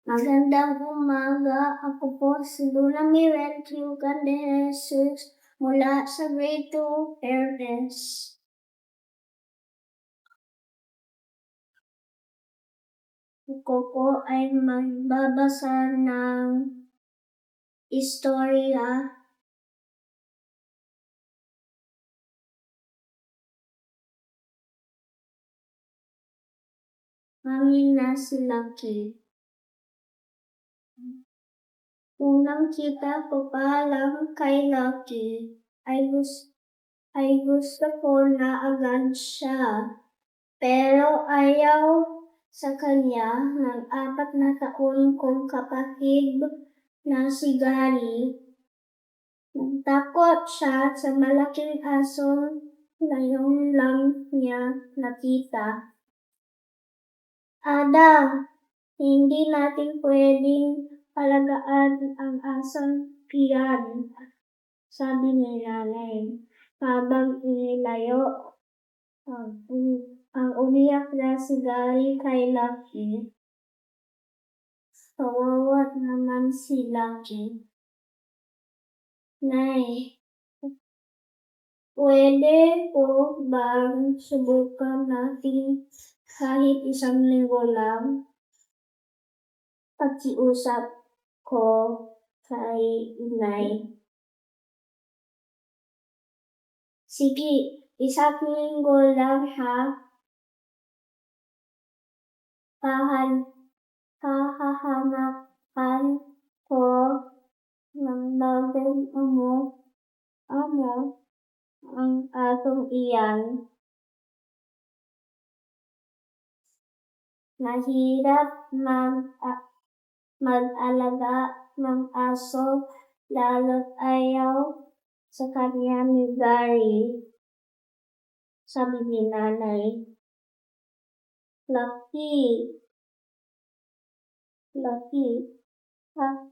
Magandang umaga, ako po si Luna Miret Yuganesus mula sa grade 2, Fairness. Ako po ay magbabasa ng istorya. Mahina si Lucky. Unang kita ko pa lang kay Lucky ay gusto ko na agad siya. Pero ayaw sa kanya ng 4 na taon kong kapatid na si Gary. Takot siya sa malaking aso na yun lang niya nakita. Ada, hindi natin pwedeng alagaan ang asong iyan, sabi ni nanay. Habang inilayo ang umiyak na si Gary kay Lucky. Kawawa naman si Lucky. Nay, pwede po bang subukan natin kahit 1 linggo lang? Pakiusap ko kay inay. Sige, 1 linggo lang ha. Hahanapan ko ng bagong amo ang asong iyan. Mahirap mag-alaga ng aso lalo't ayaw sa kanya ni Gary, sabi ni nanay. Lucky,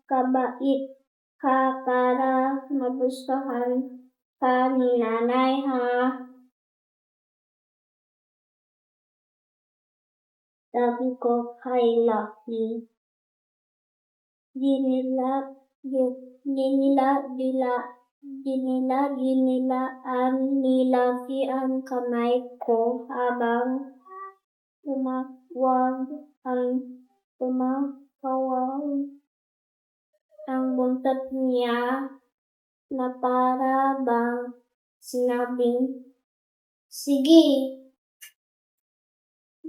kabait ka para magustuhan ka ni nanay ha. Sabi ko kay Lucky. Ginilaan ni Lucky ang kamay ko habang tumakawang ang buntot niya na para bang sinabing, sige,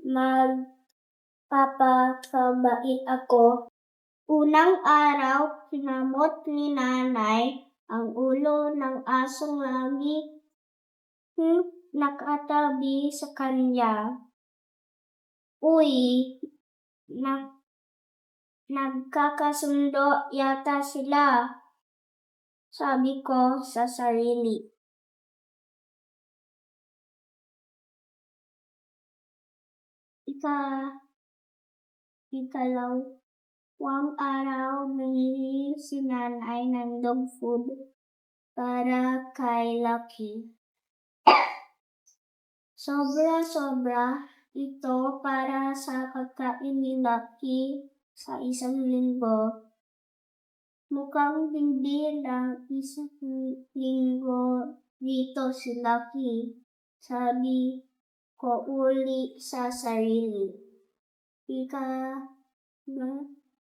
magpapakabait ako. Unang araw, kinamot ni nanay ang ulo ng asong lagi nakatabi sa kanya. Uy, nagkakasundo yata sila, sabi ko sa sarili. Ikalawang araw, bumili si nanay ng dog food para kay Lucky. Sobra ito para sa pagkain ni Lucky sa 1 linggo. Mukhang hindi lang 1 linggo dito si Lucky, sabi ko uli sa sarili.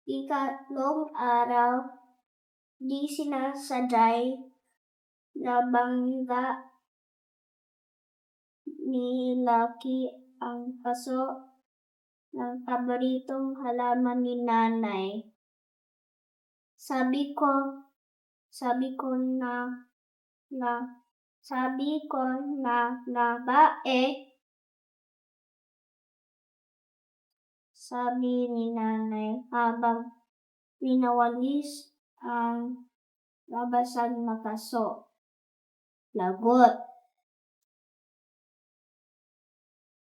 Ikatlong araw, di sinasadyay nabangga ni Lucky ang paso ng paboritong halaman ni nanay. Sabi ko na bae, sabi ni nanay habang winawalis ang nabasag na paso. Lagot.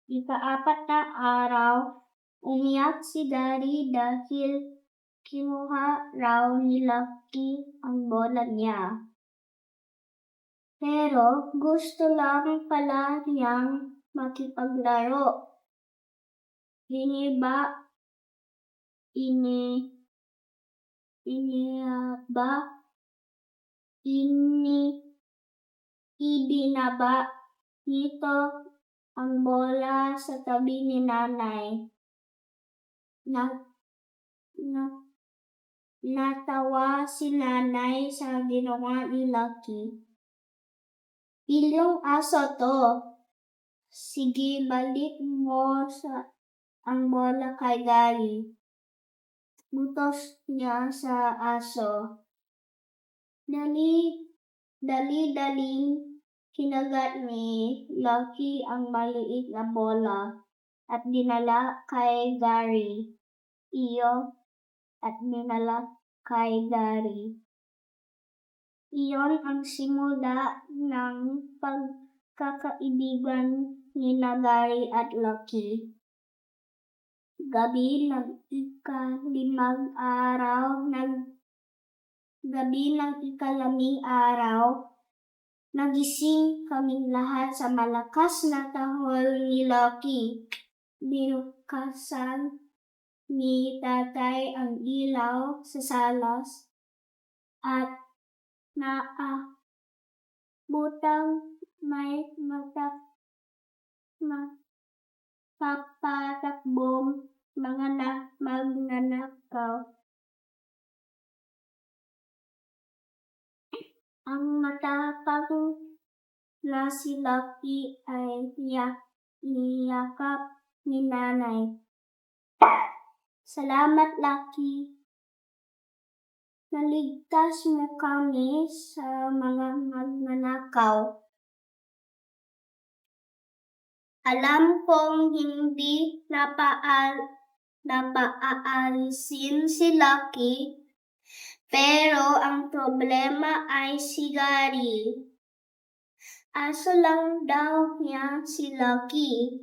Ika-4 na araw, umiyak si Gary dahil kinuha raw ni Lucky ang bola niya. Pero gusto lang pala niyang makipaglaro. Ibinaba nito ang bola sa tabi ni nanay. Natawa si nanay sa ginawa ni Lucky. Ilyong aso to. Sige, balik mo ang bola kay Gary. Butos niya sa aso. Dali-daling kinagat ni Lucky ang maliit na bola at dinala kay Gary. Iyon ang simula ng pagkakaibigan ni Gary at Lucky. Gabi ng ikalaming araw, nagising kaming lahat sa malakas na tahol ni Lucky. Binukasan ni tatay ang ilaw sa salas at naabutang may magpapatakbong mga magnanakaw. Ang matapang na si Lucky ay niyakap ni nanay. Salamat, Lucky. Naligtas mo kami sa mga magnanakaw. Alam kong hindi napaalisin si Lucky, pero ang problema ay si Gary. Aso lang daw niya si Lucky.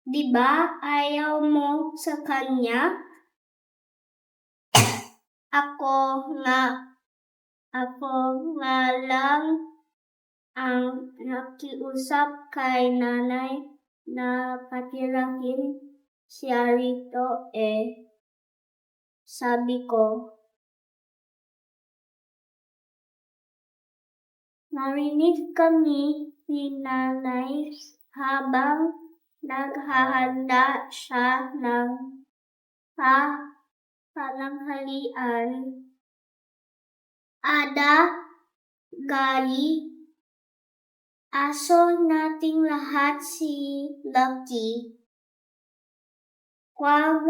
Di ba ayaw mo sa kanya? Ako nga lang ang nakiusap kay nanay na patirahin siya rito sabi ko. Narinig kami ni nanay habang naghahanda siya ng pananghalian. Ada, Gary, aso nating lahat si Lucky. Huwag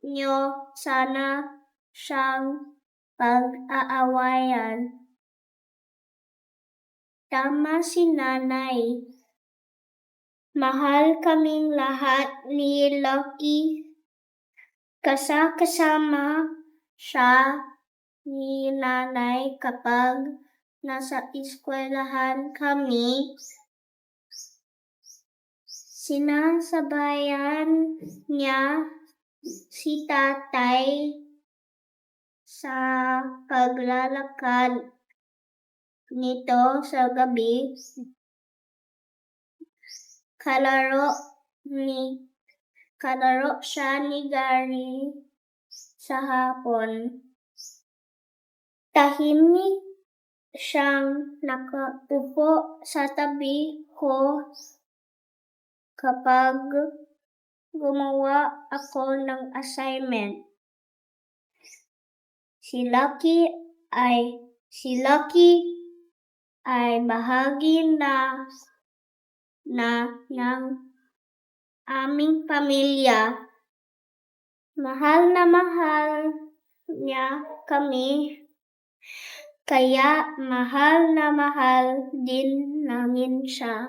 nyo sana siyang pag-aawayan. Tama si nanay. Mahal kaming lahat ni Lucky. Kasama siya ni nanay kapag nasa eskwelahan kami. Sinasabayan niya si tatay sa paglalakad nito sa gabi. Kalaro siya ni Gary sa hapon. Tahimik siyang nakaupo sa tabi ko kapag gumawa ako ng assignment. Si Lucky ay bahagi na ng aming pamilya. Mahal na mahal niya kami, kaya mahal na mahal din namin siya.